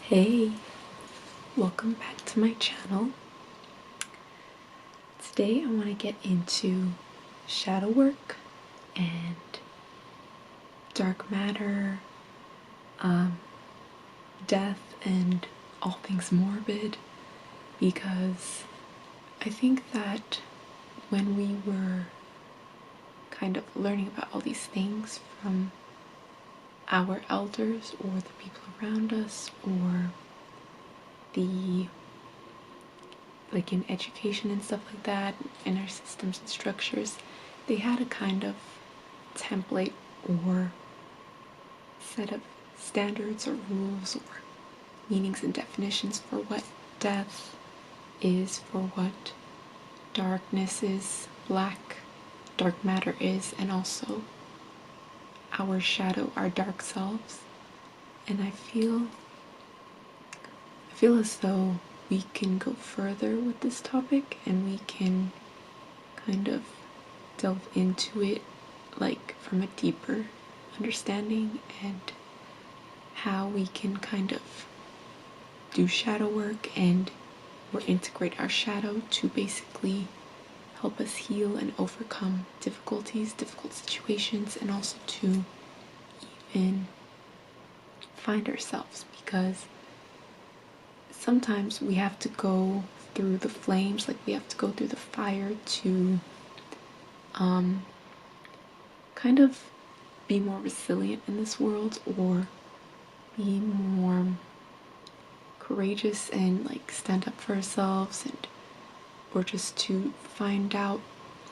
Hey, welcome back to my channel. Today I want to get into shadow work and dark matter, death, and all things morbid, because I think that when we were kind of learning about all these things from our elders or the people around us, or like in education and stuff like that, in our systems and structures, they had a kind of template or set of standards or rules or meanings and definitions for what death is, for what darkness is, dark matter is, and also our shadow, our dark selves. And I feel as though we can go further with this topic, and we can kind of delve into it like from a deeper understanding, and how we can kind of do shadow work and or integrate our shadow to basically help us heal and overcome difficult situations, and also to even find ourselves, because sometimes we have to go through the flames, like we have to go through the fire to kind of be more resilient in this world, or be more courageous and like stand up for ourselves, and or just to find out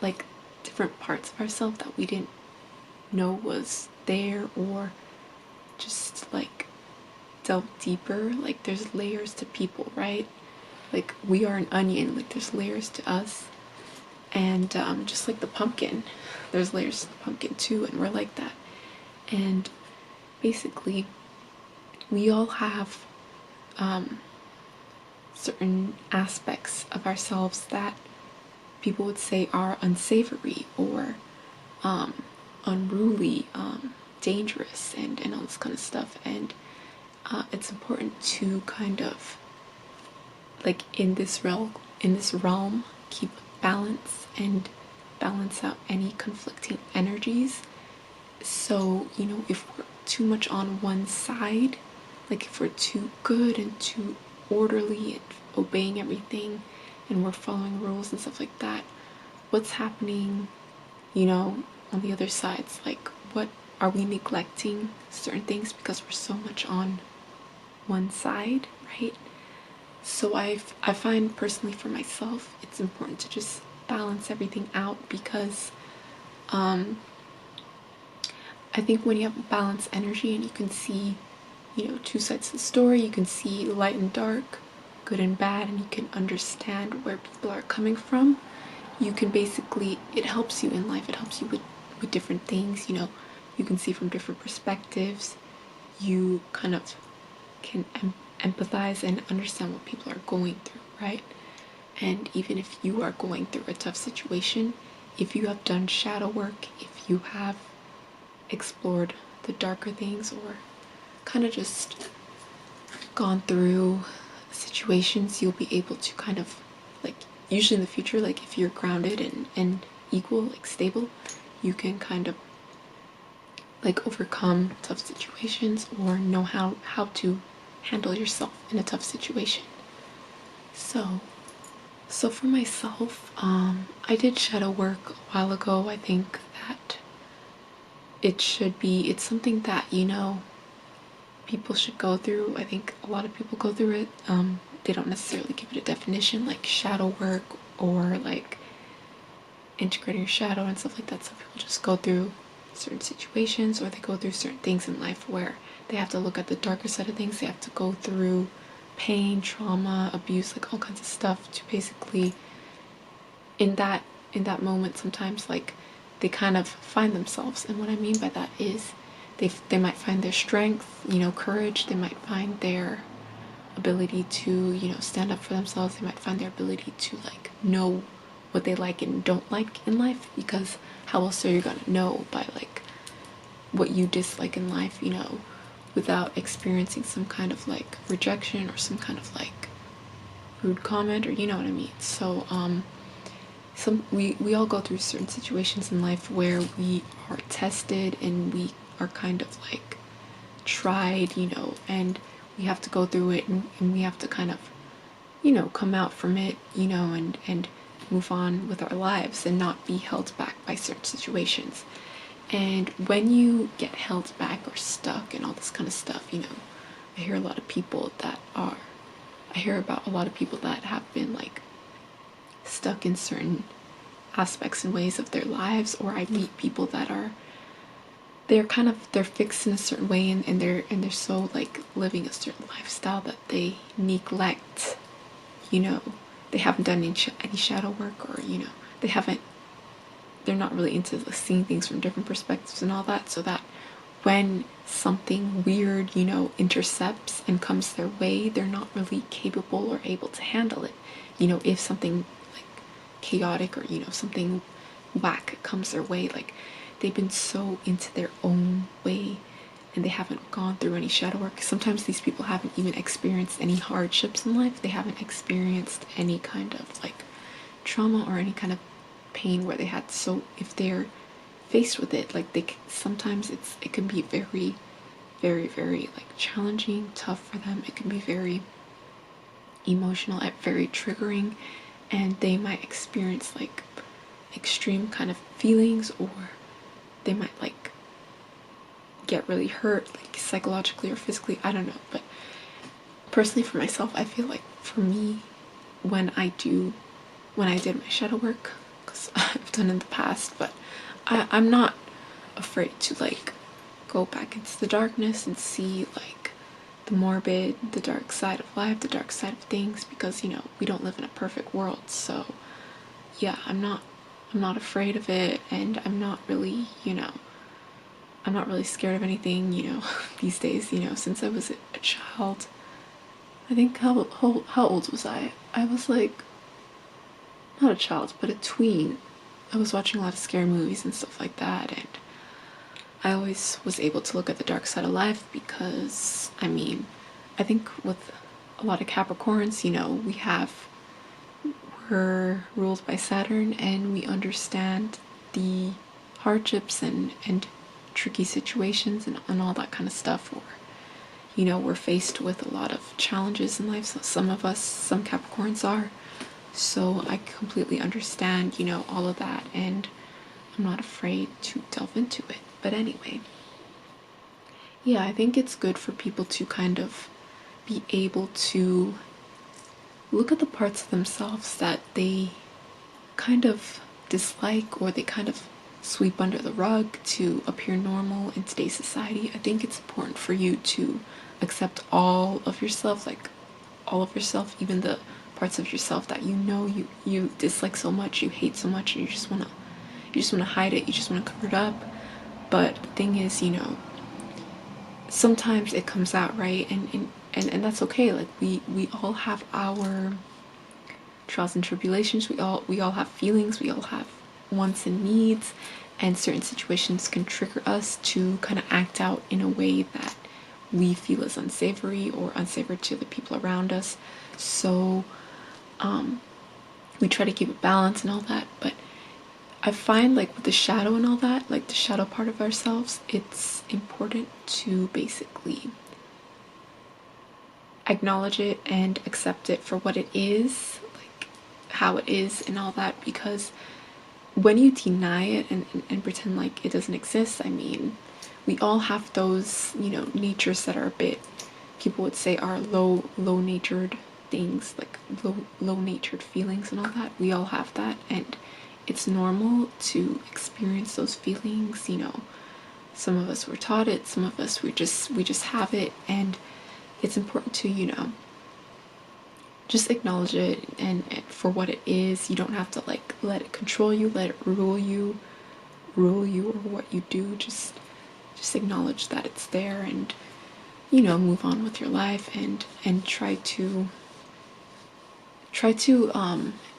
like different parts of ourselves that we didn't know was there, or just like delve deeper. Like there's layers to people, right? Like we are an onion, like there's layers to us. And just like the pumpkin, there's layers to the pumpkin too, and we're like that. And basically we all have certain aspects of ourselves that people would say are unsavory, or unruly, dangerous, and all this kind of stuff. And it's important to kind of like in this realm keep balance and balance out any conflicting energies. So, you know, if we're too much on one side, like if we're too good and too orderly and obeying everything, and we're following rules and stuff like that, what's happening, you know, on the other sides? Like, what are we neglecting certain things because we're so much on one side, right? So I find personally for myself, it's important to just balance everything out, because I think when you have balanced energy and you can see, you know, two sides of the story, you can see light and dark, good and bad, and you can understand where people are coming from, you can basically, it helps you in life, it helps you with different things, you know, you can see from different perspectives, you kind of can empathize and understand what people are going through, right? And even if you are going through a tough situation, if you have done shadow work, if you have explored the darker things, or kind of just gone through situations, you'll be able to kind of like, usually in the future, like if you're grounded and equal, like stable, you can kind of like overcome tough situations, or know how to handle yourself in a tough situation. So for myself, I did shadow work a while ago. I think that it's something that, you know, people should go through. I think a lot of people go through it. They don't necessarily give it a definition, like shadow work or like integrating your shadow and stuff like that. Some people just go through certain situations, or they go through certain things in life where they have to look at the darker side of things. They have to go through pain, trauma, abuse, like all kinds of stuff, to basically in that moment sometimes like they kind of find themselves. And what I mean by that is they might find their strength, you know, courage. They might find their ability to, you know, stand up for themselves. They might find their ability to like know what they like and don't like in life, because how else are you gonna know by like what you dislike in life, you know, without experiencing some kind of like rejection or some kind of like rude comment, or you know what I mean. So we all go through certain situations in life where we are tested and we are kind of like tried, you know, and we have to go through it, and we have to kind of, you know, come out from it, you know, and move on with our lives and not be held back by certain situations. And when you get held back or stuck and all this kind of stuff, you know, I hear about a lot of people that have been like stuck in certain aspects and ways of their lives, or I meet people that are, they're fixed in a certain way, and they're so like living a certain lifestyle that they neglect, you know, they haven't done any shadow work, or you know, they're not really into seeing things from different perspectives and all that, so that when something weird, you know, intercepts and comes their way, they're not really capable or able to handle it. You know, if something like chaotic or, you know, something whack comes their way, like they've been so into their own way and they haven't gone through any shadow work. Sometimes these people haven't even experienced any hardships in life. They haven't experienced any kind of like trauma or any kind of pain where they had, so if they're faced with it, like sometimes it can be very, very, very like challenging, tough for them. It can be very emotional, very triggering, and they might experience like extreme kind of feelings, or they might like get really hurt, like psychologically or physically, I don't know. But personally for myself, I feel like for me, when I did my shadow work, because I've done in the past, but I'm not afraid to like go back into the darkness and see like the morbid, the dark side of life, the dark side of things, because you know, we don't live in a perfect world. So yeah, I'm not afraid of it, and I'm not really, you know, I'm not really scared of anything, you know, these days, you know, since I was a child. I think how old was I? I was like, not a child, but a tween. I was watching a lot of scary movies and stuff like that, and I always was able to look at the dark side of life because, I mean, I think with a lot of Capricorns, you know, we're ruled by Saturn, and we understand the hardships and tricky situations and all that kind of stuff, or you know, we're faced with a lot of challenges in life. So some Capricorns are. So I completely understand, you know, all of that, and I'm not afraid to delve into it. But anyway, yeah, I think it's good for people to kind of be able to look at the parts of themselves that they kind of dislike, or they kind of sweep under the rug to appear normal in today's society. I think it's important for you to accept all of yourself, like all of yourself, even the parts of yourself that you know you dislike so much, you hate so much, and you just wanna hide it, you just wanna cover it up. But the thing is, you know, sometimes it comes out, right? And that's okay. Like we all have our trials and tribulations. We all have feelings, we all have wants and needs, and certain situations can trigger us to kind of act out in a way that we feel is unsavory or unsavory to the people around us. So we try to keep a balance and all that. But I find like with the shadow and all that, like the shadow part of ourselves, it's important to basically acknowledge it and accept it for what it is, like how it is and all that, because when you deny it and pretend like it doesn't exist, I mean, we all have those, you know, natures that are a bit, people would say are low-natured things, like low-natured feelings and all that. We all have that, and it's normal to experience those feelings, you know. Some of us were taught it, some of us we just have it, and it's important to, you know, just acknowledge it and for what it is. You don't have to like let it control you, let it rule you or what you do. Just acknowledge that it's there, and you know, move on with your life and try to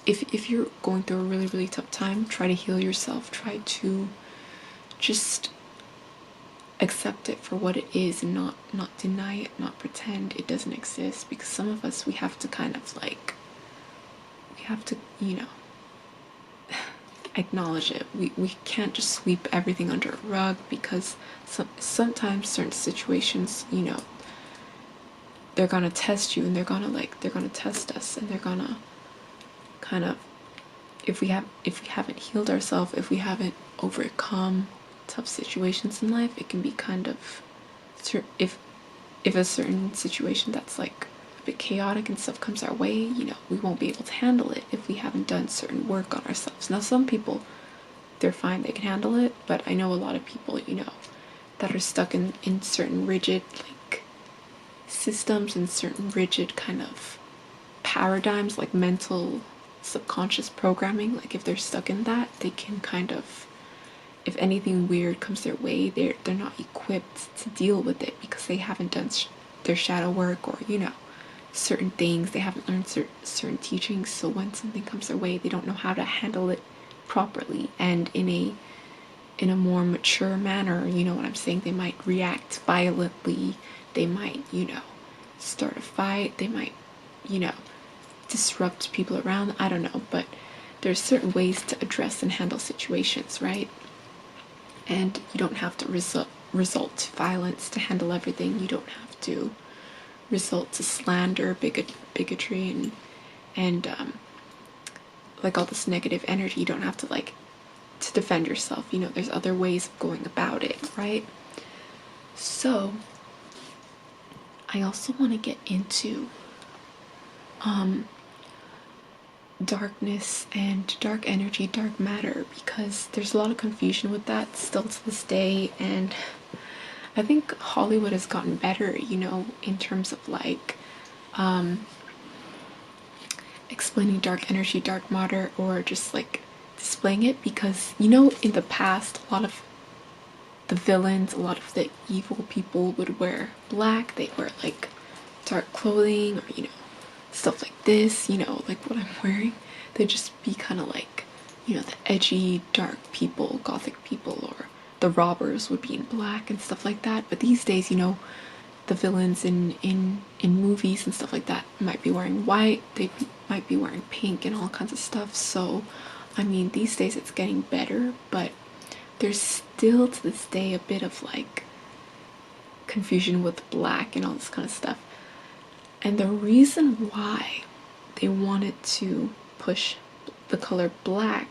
if you're going through a really really tough time, try to heal yourself. Try to just accept it for what it is and not deny it, not pretend it doesn't exist, because some of us, we have to kind of like, we have to, you know, acknowledge it. We can't just sweep everything under a rug, because sometimes certain situations, you know, they're gonna test you, and they're gonna test us, and they're gonna kind of, if we haven't healed ourselves, if we haven't overcome tough situations in life, it can be kind of, if a certain situation that's like a bit chaotic and stuff comes our way, you know, we won't be able to handle it if we haven't done certain work on ourselves. Now, some people, they're fine, they can handle it, but I know a lot of people, you know, that are stuck in certain rigid like systems and certain rigid kind of paradigms, like mental subconscious programming. Like if they're stuck in that, they can kind of, if anything weird comes their way, they're not equipped to deal with it, because they haven't done their shadow work, or you know, certain things, they haven't learned certain teachings. So when something comes their way, they don't know how to handle it properly and in a more mature manner. You know what I'm saying? They might react violently, they might, you know, start a fight, they might, you know, disrupt people around. I don't know, but there's certain ways to address and handle situations, right? And you don't have to result to violence to handle everything. You don't have to result to slander, bigotry, and like all this negative energy. You don't have to like to defend yourself. You know, there's other ways of going about it, right? So I also want to get into darkness and dark energy, dark matter, because there's a lot of confusion with that still to this day. And I think Hollywood has gotten better, you know, in terms of like explaining dark energy, dark matter, or just like displaying it, because you know, in the past, a lot of the villains, a lot of the evil people would wear black. They wear like dark clothing, or you know, stuff like this, you know, like what I'm wearing. They'd just be kind of like, you know, the edgy, dark people, gothic people, or the robbers would be in black and stuff like that. But these days, you know, the villains in movies and stuff like that might be wearing white, might be wearing pink and all kinds of stuff. So, I mean, these days it's getting better, but there's still to this day a bit of like confusion with black and all this kind of stuff. And the reason why they wanted to push the color black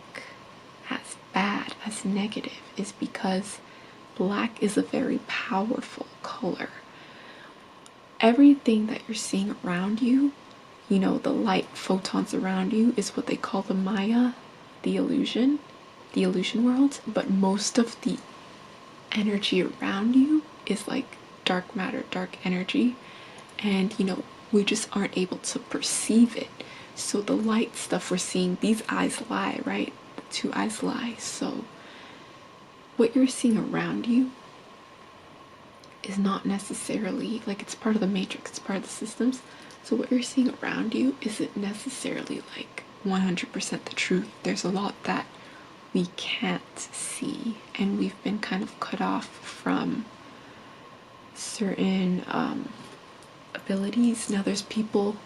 as bad, as negative, is because black is a very powerful color. Everything that you're seeing around you, you know, the light photons around you, is what they call the Maya, the illusion world. But most of the energy around you is like dark matter, dark energy. And, you know, we just aren't able to perceive it. So the light stuff we're seeing, these eyes lie, right? The two eyes lie. So what you're seeing around you is not necessarily, like, it's part of the matrix, it's part of the systems. So what you're seeing around you isn't necessarily like 100% the truth. There's a lot that we can't see, and we've been kind of cut off from certain abilities. Now there's people,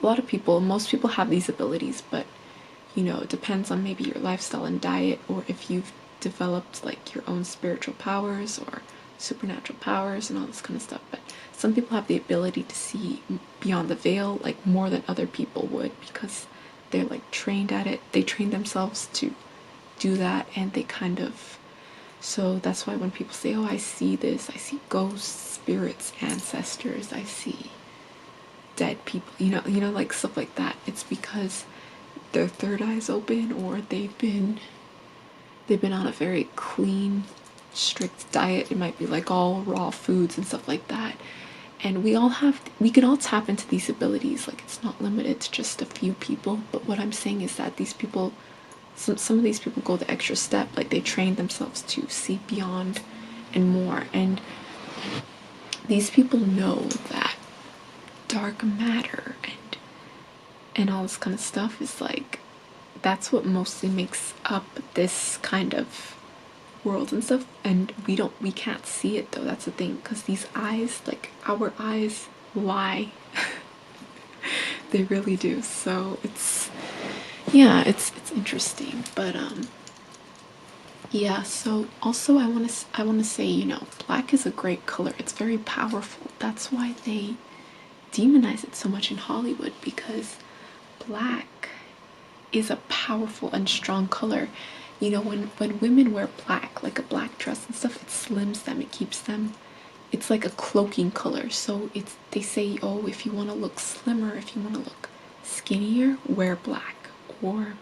a lot of people, most people have these abilities, but you know, it depends on maybe your lifestyle and diet, or if you've developed like your own spiritual powers or supernatural powers and all this kind of stuff. But some people have the ability to see beyond the veil, like more than other people would, because they're like trained at it. They train themselves to do that, and they kind of, so that's why when people say, oh, I see this, I see ghosts, spirits, ancestors, I see dead people, you know, like stuff like that, it's because their third eye's open, or they've been on a very clean, strict diet. It might be like all raw foods and stuff like that. And we can all tap into these abilities. Like, it's not limited to just a few people. But what I'm saying is that these people, some of these people go the extra step. Like, they train themselves to see beyond and more. And these people know that dark matter and all this kind of stuff is like, that's what mostly makes up this kind of world and stuff. And we can't see it though. That's the thing, because these eyes, like our eyes, lie. They really do. So it's, yeah, it's interesting. But yeah, so also I want to say, you know, black is a great color. It's very powerful. That's why they demonize it so much in Hollywood, because black is a powerful and strong color. You know, when women wear black, like a black dress and stuff, it slims them, it keeps them, it's like a cloaking color. So it's, they say, oh, if you want to look slimmer, if you want to look skinnier, wear black. Or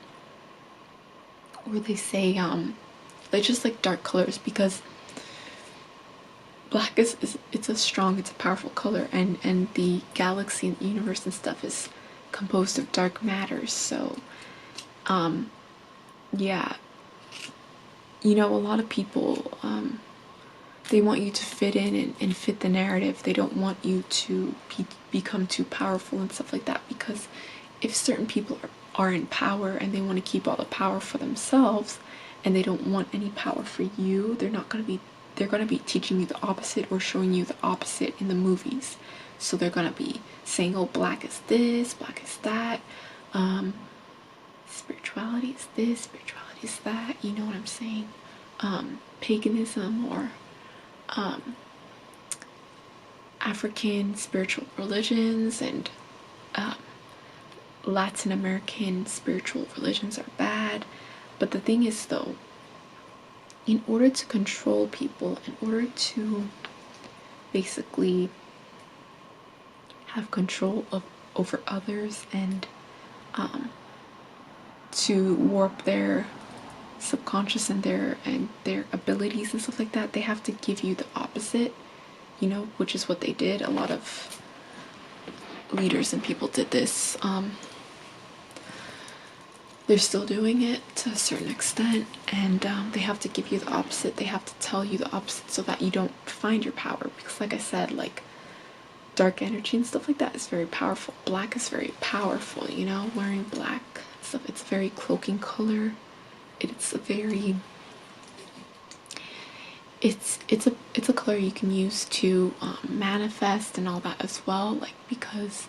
they say they just like dark colors, because black is it's a strong, it's a powerful color, and the galaxy and the universe and stuff is composed of dark matter. So yeah, you know, a lot of people they want you to fit in and fit the narrative. They don't want you to become too powerful and stuff like that, because if certain people are in power and they want to keep all the power for themselves and they don't want any power for you, they're going to be teaching you the opposite or showing you the opposite in the movies. So they're going to be saying, oh, black is this, black is that, spirituality is this, spirituality is that, you know what I'm saying? Paganism or African spiritual religions and Latin American spiritual religions are bad. But the thing is though, in order to control people, in order to basically have control over others and to warp their subconscious and their abilities and stuff like that, they have to give you the opposite, you know, which is what they did. A lot of leaders and people did this. They're still doing it to a certain extent, and they have to give you the opposite. They have to tell you the opposite so that you don't find your power, because like I said, like dark energy and stuff like that is very powerful. Black is very powerful, you know, wearing black stuff, it's a very cloaking color. It's a very, it's a color you can use to manifest and all that as well, like, because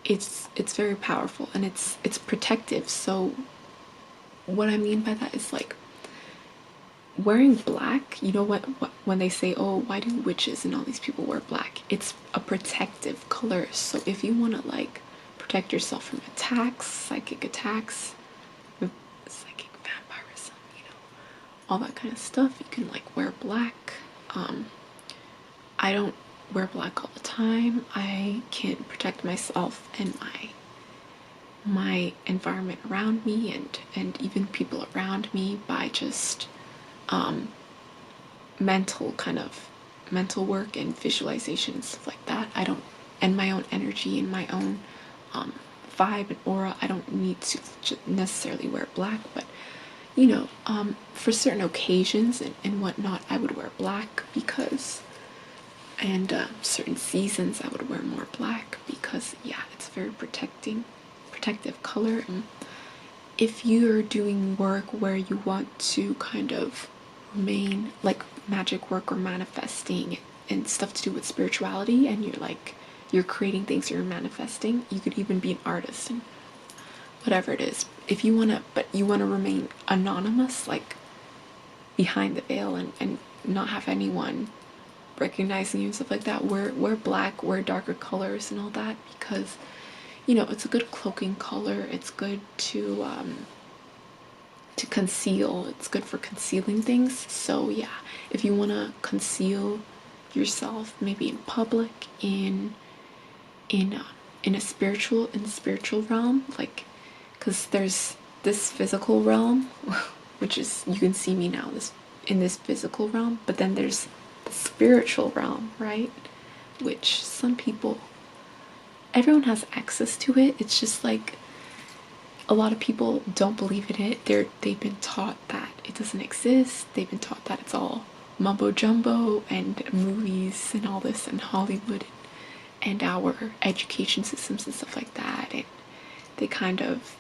it's very powerful and it's protective. So what I mean by that is like wearing black, you know what when they say, oh, why do witches and all these people wear black, it's a protective color. So if you want to like protect yourself from attacks, psychic attacks, psychic vampirism, you know, all that kind of stuff, you can like wear black. I don't wear black all the time. I can protect myself and my environment around me and even people around me by just mental work and visualization and stuff like that. I don't, and my own energy and my own vibe and aura, I don't need to necessarily wear black, but you know, for certain occasions and whatnot, I would wear black because, and certain seasons I would wear more black because, yeah, it's very protective color. And if you're doing work where you want to kind of remain like magic work or manifesting and stuff to do with spirituality, and you're creating things, you're manifesting, you could even be an artist and whatever it is. If you want to, but you want to remain anonymous, like behind the veil and not have anyone recognizing you and stuff like that, wear black, wear darker colors and all that, because you know it's a good cloaking color. It's good to conceal. It's good for concealing things. So yeah, if you want to conceal yourself, maybe in public, in a spiritual realm, like, because there's this physical realm, which is, you can see me now, in this physical realm, but then there's the spiritual realm, right? Which some people, everyone has access to it. It's just like a lot of people don't believe in it. They've been taught that it doesn't exist. They've been taught that it's all mumbo jumbo and movies and all this and Hollywood and our education systems and stuff like that, and they kind of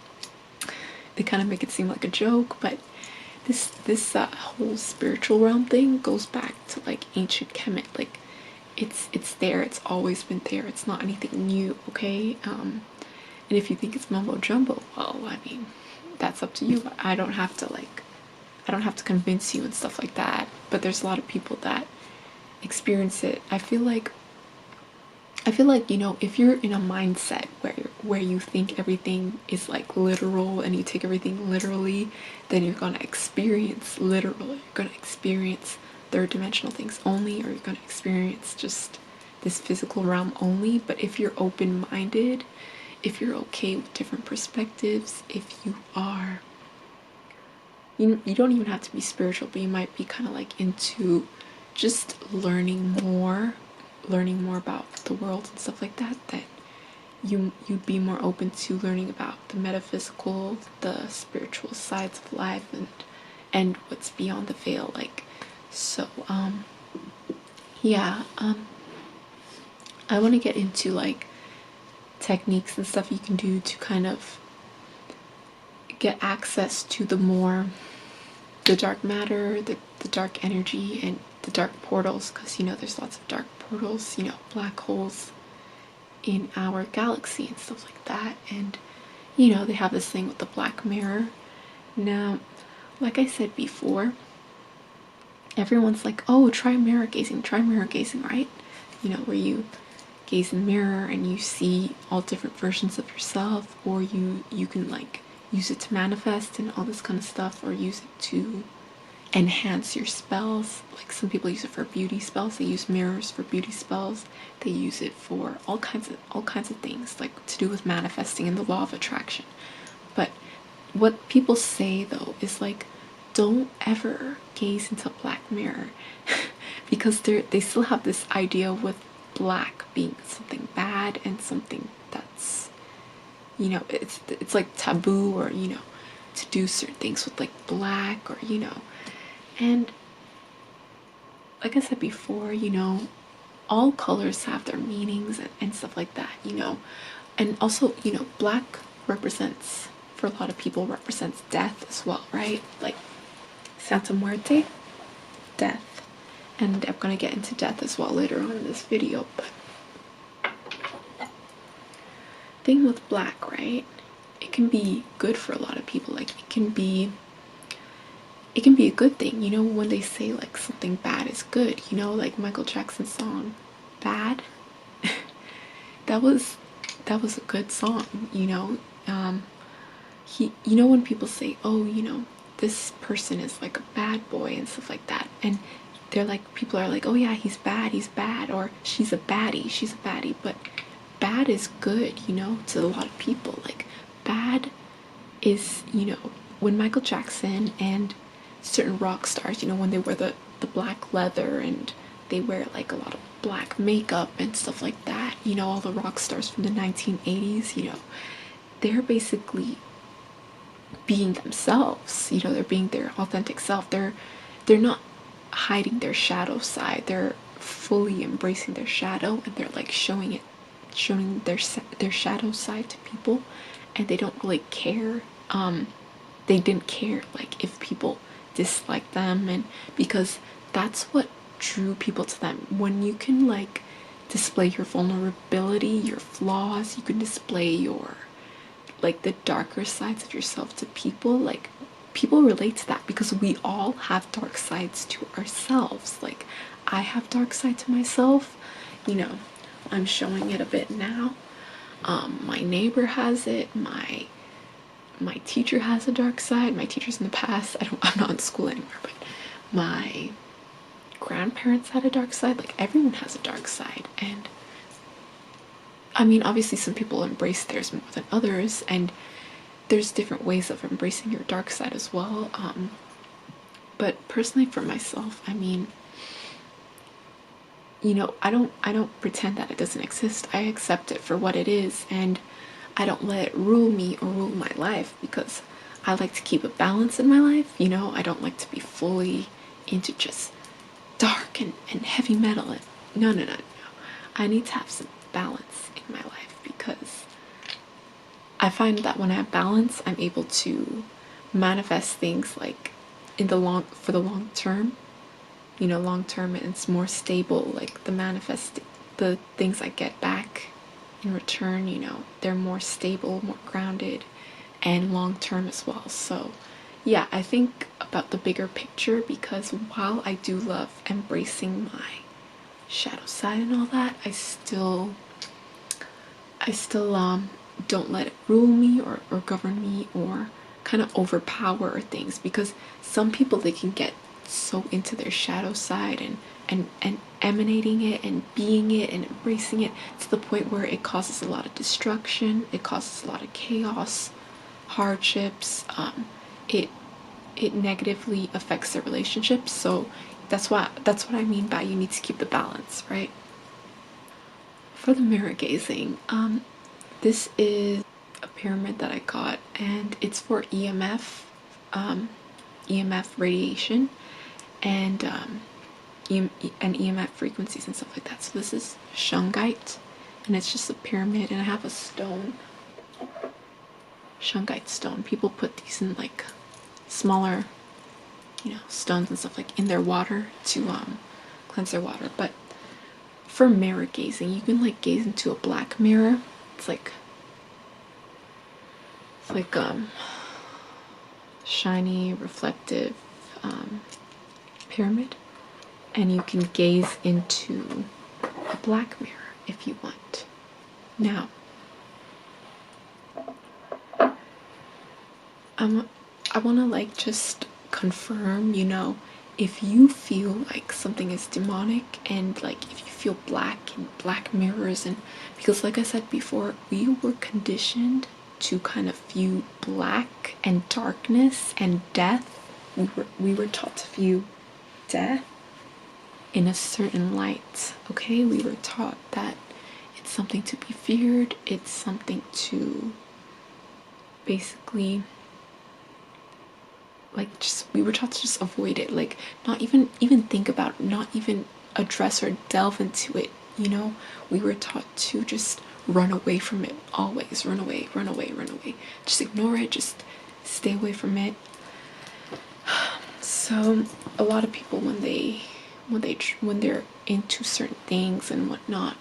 make it seem like a joke, but this whole spiritual realm thing goes back to like ancient Kemet. Like it's there, it's always been there, it's not anything new, okay? And if you think it's mumbo jumbo, well, I mean, that's up to you. I don't have to convince you and stuff like that, but there's a lot of people that experience it. I feel like, you know, if you're in a mindset where you think everything is like literal and you take everything literally, then you're gonna experience literal. You're gonna experience third dimensional things only, or you're gonna experience just this physical realm only. But if you're open-minded, if you're okay with different perspectives, if you are, you don't even have to be spiritual, but you might be kind of like into just learning more about the world and stuff like that, that you'd be more open to learning about the metaphysical, the spiritual sides of life, and what's beyond the veil. Like, so yeah, I want to get into like techniques and stuff you can do to kind of get access to the dark matter, the dark energy, and the dark portals, because you know there's lots of dark portals, you know, black holes in our galaxy and stuff like that. And you know, they have this thing with the black mirror. Now, like I said before, everyone's like, oh, try mirror gazing, right? You know, where you gaze in the mirror and you see all different versions of yourself, or you can like use it to manifest and all this kind of stuff, or use it to enhance your spells. Like some people use it for beauty spells. They use mirrors for beauty spells. They use it for all kinds of things, like to do with manifesting and the law of attraction. But what people say though is like, don't ever gaze into a black mirror because they still have this idea with black being something bad and something that's, you know, it's like taboo, or you know, to do certain things with like black, or you know. And like I said before, you know, all colors have their meanings and stuff like that, you know. And also, you know, black represents, for a lot of people, represents death as well, right? Like Santa Muerte, death. And I'm gonna get into death as well later on in this video. But thing with black, right? It can be good for a lot of people. Like it can be a good thing, you know, when they say like something bad is good, you know, like Michael Jackson's song Bad. that was a good song, you know. You know, when people say, oh, you know, this person is like a bad boy and stuff like that, and they're like, people are like, oh yeah, he's bad, or she's a baddie, but bad is good, you know, to a lot of people. Like bad is, you know, when Michael Jackson and certain rock stars, you know, when they wear the black leather and they wear like a lot of black makeup and stuff like that, you know, all the rock stars from the 1980s, you know, they're basically being themselves, you know, they're being their authentic self. They're not hiding their shadow side. They're fully embracing their shadow, and they're like showing their shadow side to people, and they don't really care. They didn't care like if people dislike them, and because that's what drew people to them. When you can like display your vulnerability, your flaws, you can display your like the darker sides of yourself to people, like people relate to that, because we all have dark sides to ourselves. Like I have dark side to myself, you know, I'm showing it a bit now. My neighbor has it, my teacher has a dark side. My teachers in the past, I'm not in school anymore, but my grandparents had a dark side. Like everyone has a dark side, and I mean, obviously some people embrace theirs more than others, and there's different ways of embracing your dark side as well. But personally for myself, I mean, you know, I don't pretend that it doesn't exist. I accept it for what it is, and I don't let it rule me or rule my life, because I like to keep a balance in my life, you know. I don't like to be fully into just dark and heavy metal. And no. I need to have some balance in my life, because I find that when I have balance, I'm able to manifest things like for the long term. You know, long term, it's more stable. Like the things I get back in return, you know, they're more stable, more grounded, and long term as well. So yeah, I think about the bigger picture, because while I do love embracing my shadow side and all that, I still don't let it rule me or govern me or kind of overpower things, because some people, they can get so into their shadow side and emanating it and being it and embracing it to the point where it causes a lot of destruction, it causes a lot of chaos, hardships. It negatively affects their relationships. So that's what I mean by you need to keep the balance, right? For the mirror gazing, this is a pyramid that I got, and it's for EMF radiation, and EMF frequencies and stuff like that. So this is shungite, and it's just a pyramid, and I have a stone, shungite stone. People put these in like smaller, you know, stones and stuff like in their water to cleanse their water. But for mirror gazing, you can like gaze into a black mirror. It's like shiny, reflective pyramid, and you can gaze into a black mirror if you want. Now, I want to like just confirm, you know, if you feel like something is demonic, and like if you feel black and black mirrors, and because like I said before, we were conditioned to kind of view black and darkness and death. We were taught to view death in a certain light. Okay, we were taught that it's something to be feared, it's something to basically like just, we were taught to just avoid it, like not even think about it, not even address or delve into it, you know. We were taught to just run away from it, always run away, just ignore it, just stay away from it. So a lot of people, when they're into certain things and whatnot,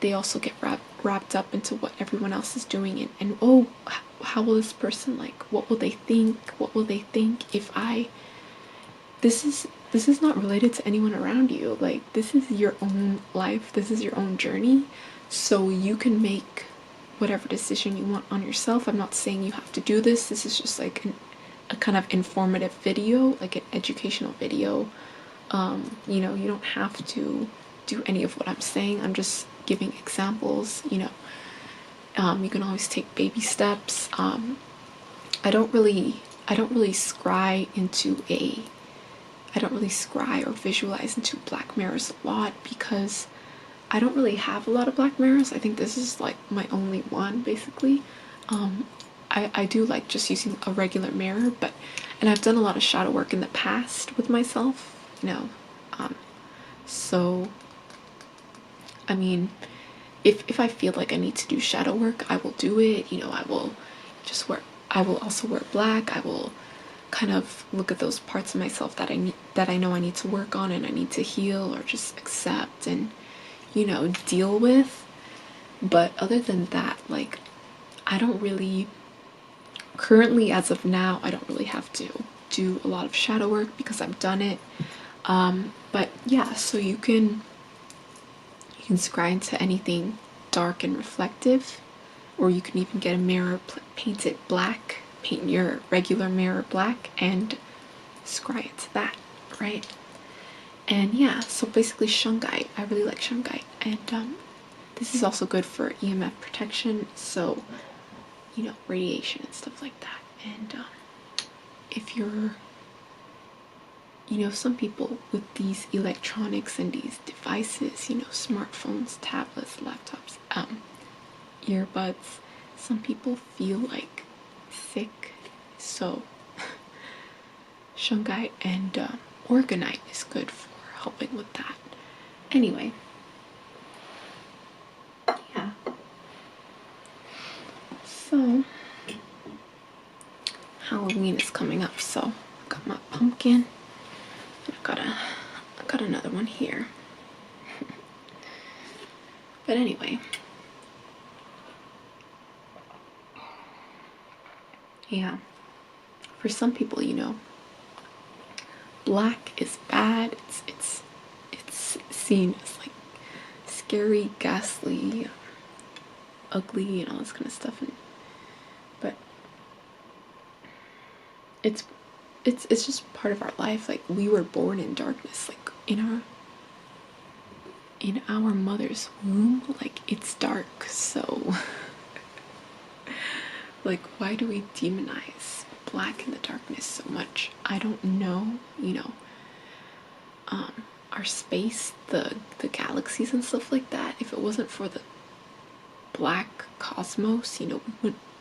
they also get wrapped up into what everyone else is doing, and oh, how will this person, like, what will they think if I, this is not related to anyone around you. Like, this is your own life, this is your own journey, so you can make whatever decision you want on yourself. I'm not saying you have to do this. This is just like a kind of informative video, like an educational video. You know, you don't have to do any of what I'm saying. I'm just giving examples, you know. You can always take baby steps. I don't really scry or visualize into black mirrors a lot, because I don't really have a lot of black mirrors. I think this is like my only one, basically. I do like just using a regular mirror, and I've done a lot of shadow work in the past with myself, you know. So I mean, if I feel like I need to do shadow work, I will do it. You know, I will also wear black. I will kind of look at those parts of myself that I know I need to work on and I need to heal or just accept and, you know, deal with. But other than that, like, I don't really, currently as of now, I don't really have to do a lot of shadow work because I've done it. But yeah, so you can scry into anything dark and reflective, or you can even get a mirror, paint it black, paint your regular mirror black and scry it to that, right? And yeah, so basically shungite, I really like shungite, and this is also good for EMF protection, so, you know, radiation and stuff like that. And if you're, you know, some people with these electronics and these devices, you know, smartphones, tablets, laptops, earbuds, some people feel like sick, so shungite and orgonite is good for helping with that. Anyway, yeah. So Halloween is coming up, so I got my pumpkin, and I got another one here. But anyway, yeah, for some people, you know, black is bad. It's seen as like scary, ghastly, ugly, and all this kind of stuff. But it's just part of our life. Like, we were born in darkness. Like, in our mother's womb, like, it's dark. So like, why do we demonize black in the darkness so much? I don't know. You know, our space, the galaxies and stuff like that, if it wasn't for the black cosmos, you know,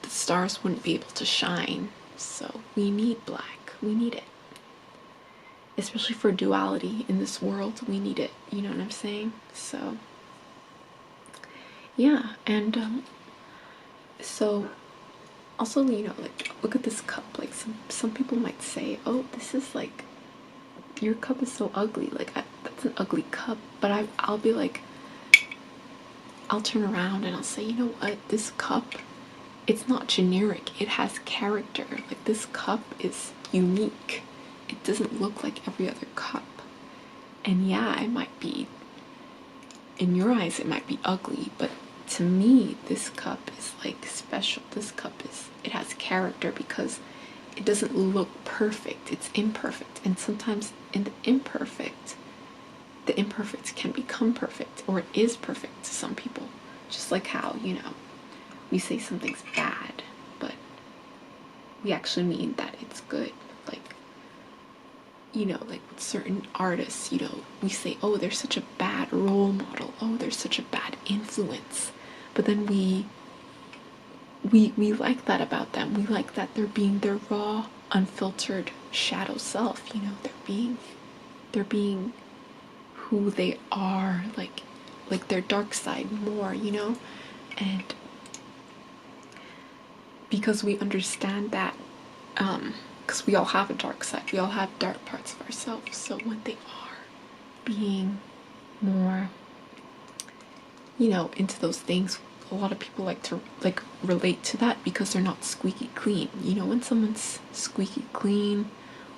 the stars wouldn't be able to shine. So we need black. We need it. Especially for duality in this world, we need it. You know what I'm saying? So yeah. And so also, you know, like, look at this cup. Like, some people might say, oh, this is like, your cup is so ugly. Like, that's an ugly cup. But I'll be like, I'll turn around and I'll say, you know what, this cup, it's not generic. It has character. Like, this cup is unique. It doesn't look like every other cup. And yeah, it might be, in your eyes, it might be ugly, but to me, this cup is like special. This cup it has character because it doesn't look perfect. It's imperfect. And sometimes in the imperfect can become perfect, or it is perfect to some people. Just like how, you know, we say something's bad, but we actually mean that it's good. Like, you know, like with certain artists, you know, we say, oh, they're such a bad role model. Oh, they're such a bad influence. But then we like that about them. We like that they're being their raw, unfiltered shadow self. You know, they're being who they are, like their dark side more, you know. And because we understand that, because we all have a dark side, we all have dark parts of ourselves. So when they are being more, you know, into those things, a lot of people like to relate to that because they're not squeaky clean. You know, when someone's squeaky clean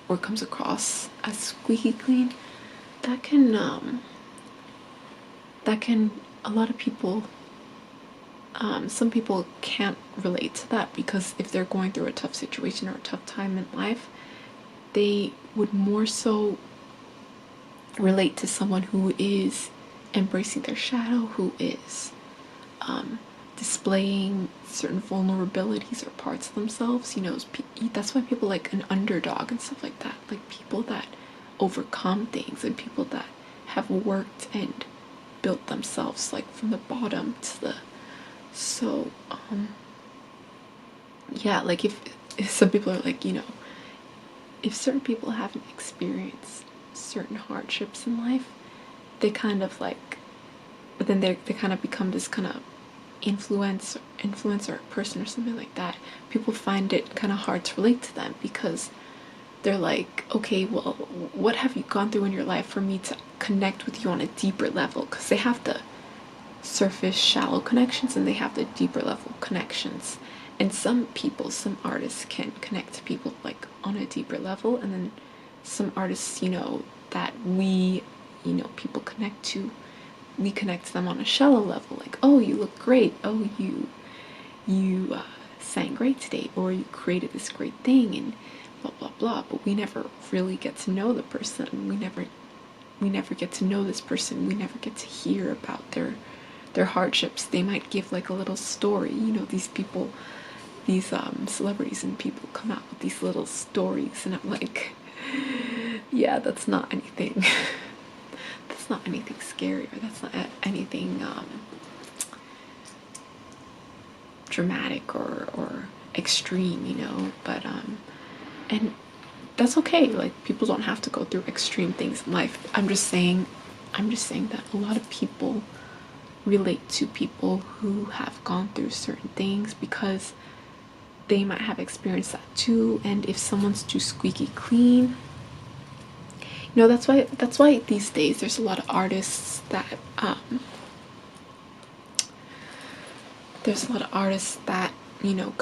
or comes across as squeaky clean, that can a lot of people, some people can't relate to that, because if they're going through a tough situation or a tough time in life, they would more so relate to someone who is embracing their shadow, who is displaying certain vulnerabilities or parts of themselves. You know, that's why people like an underdog and stuff like that. Like, people that overcome things and people that have worked and built themselves, like, from the bottom to the, so yeah, like, if some people are like, you know, if certain people haven't experienced certain hardships in life, they kind of like, but then they kind of become this kind of influencer person or something like that. People find it kind of hard to relate to them, because they're like, okay, well, what have you gone through in your life for me to connect with you on a deeper level? Because they have the surface shallow connections and they have the deeper level connections. And some people, some artists can connect to people like on a deeper level, and then some artists, you know, that we, you know, people connect to, we connect to them on a shallow level, like, oh, you look great, oh, you sang great today, or you created this great thing, and blah blah blah. But we never really get to know the person. We never get to know this person. We never get to hear about their hardships. They might give like a little story. You know, these people, these celebrities and people come out with these little stories, and I'm like, yeah, that's not anything. That's not anything scary, or that's not anything dramatic or extreme, you know. But and that's okay. Like, people don't have to go through extreme things in life. I'm just saying that a lot of people relate to people who have gone through certain things because they might have experienced that too. And if someone's too squeaky clean, you know, that's why these days there's a lot of artists that you know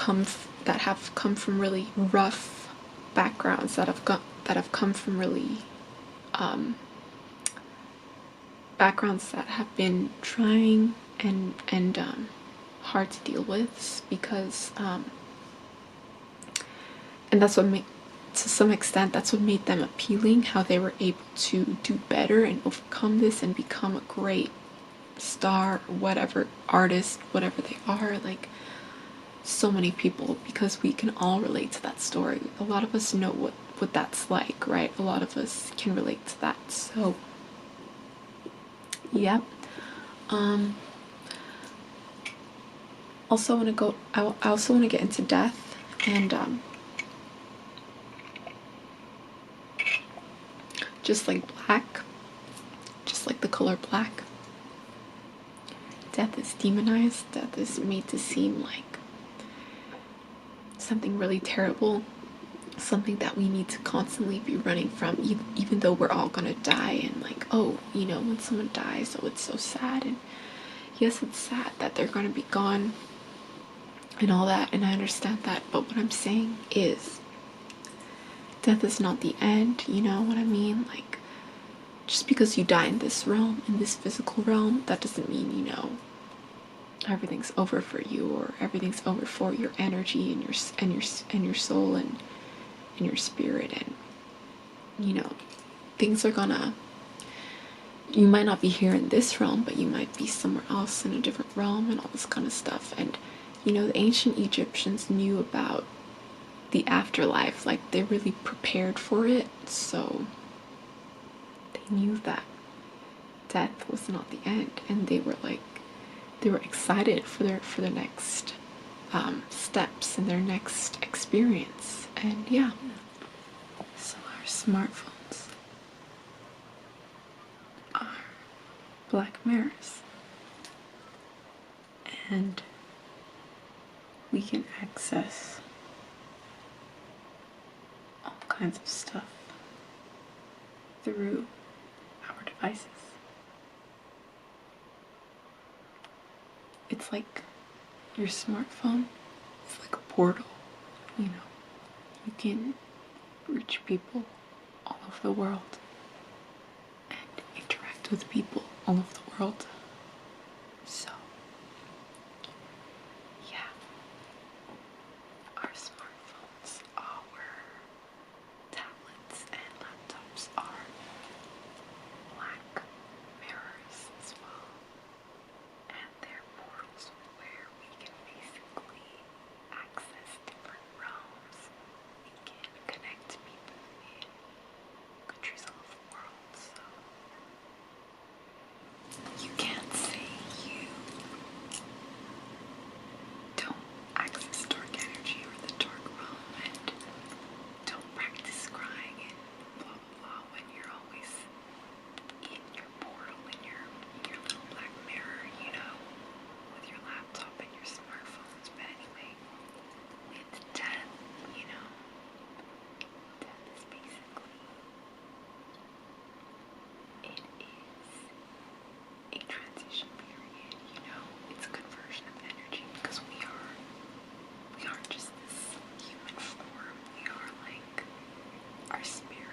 that have come from really rough backgrounds, that have come from really backgrounds that have been trying and hard to deal with, because and that's what made, to some extent, that's what made them appealing, how they were able to do better and overcome this and become a great star, or whatever, artist, whatever they are. Like, so many people, because we can all relate to that story. A lot of us know what that's like, right? A lot of us can relate to that. So yep. Also want to go, I also want to get into death, and just like black, just like the color black, death is demonized. Death is made to seem like something really terrible, something that we need to constantly be running from, even though we're all gonna die. And like, oh, you know, when someone dies, oh, it's so sad. And yes, it's sad that they're gonna be gone and all that, and I understand that, but what I'm saying is death is not the end. You know what I mean? Like, just because you die in this realm, in this physical realm, that doesn't mean, you know, everything's over for you, or everything's over for your energy and your soul and your spirit. And you know, things are gonna, you might not be here in this realm, but you might be somewhere else in a different realm and all this kind of stuff. And you know, the ancient Egyptians knew about the afterlife. Like, they really prepared for it, so they knew that death was not the end, and they were excited for their next steps and their next experience. And yeah, so our smartphones are black mirrors, and we can access all kinds of stuff through our devices. It's like your smartphone is like a portal, you know. You can reach people all over the world and interact with people all over the world. So yeah, our smartphones, our tablets and laptops are black mirrors as well, and they're portals where we can basically access different realms. We can connect to people in countries all over the world. So you can't say you don't access dark energy or the dark realm and don't practice crying and blah blah blah when you're always in your portal, in your little black mirror, you know, with your laptop and your smartphones. But anyway, it's death, you know. Death is basically, it is a transition period, you know. It's a conversion of energy, because we aren't just this human form. We are like, our spirit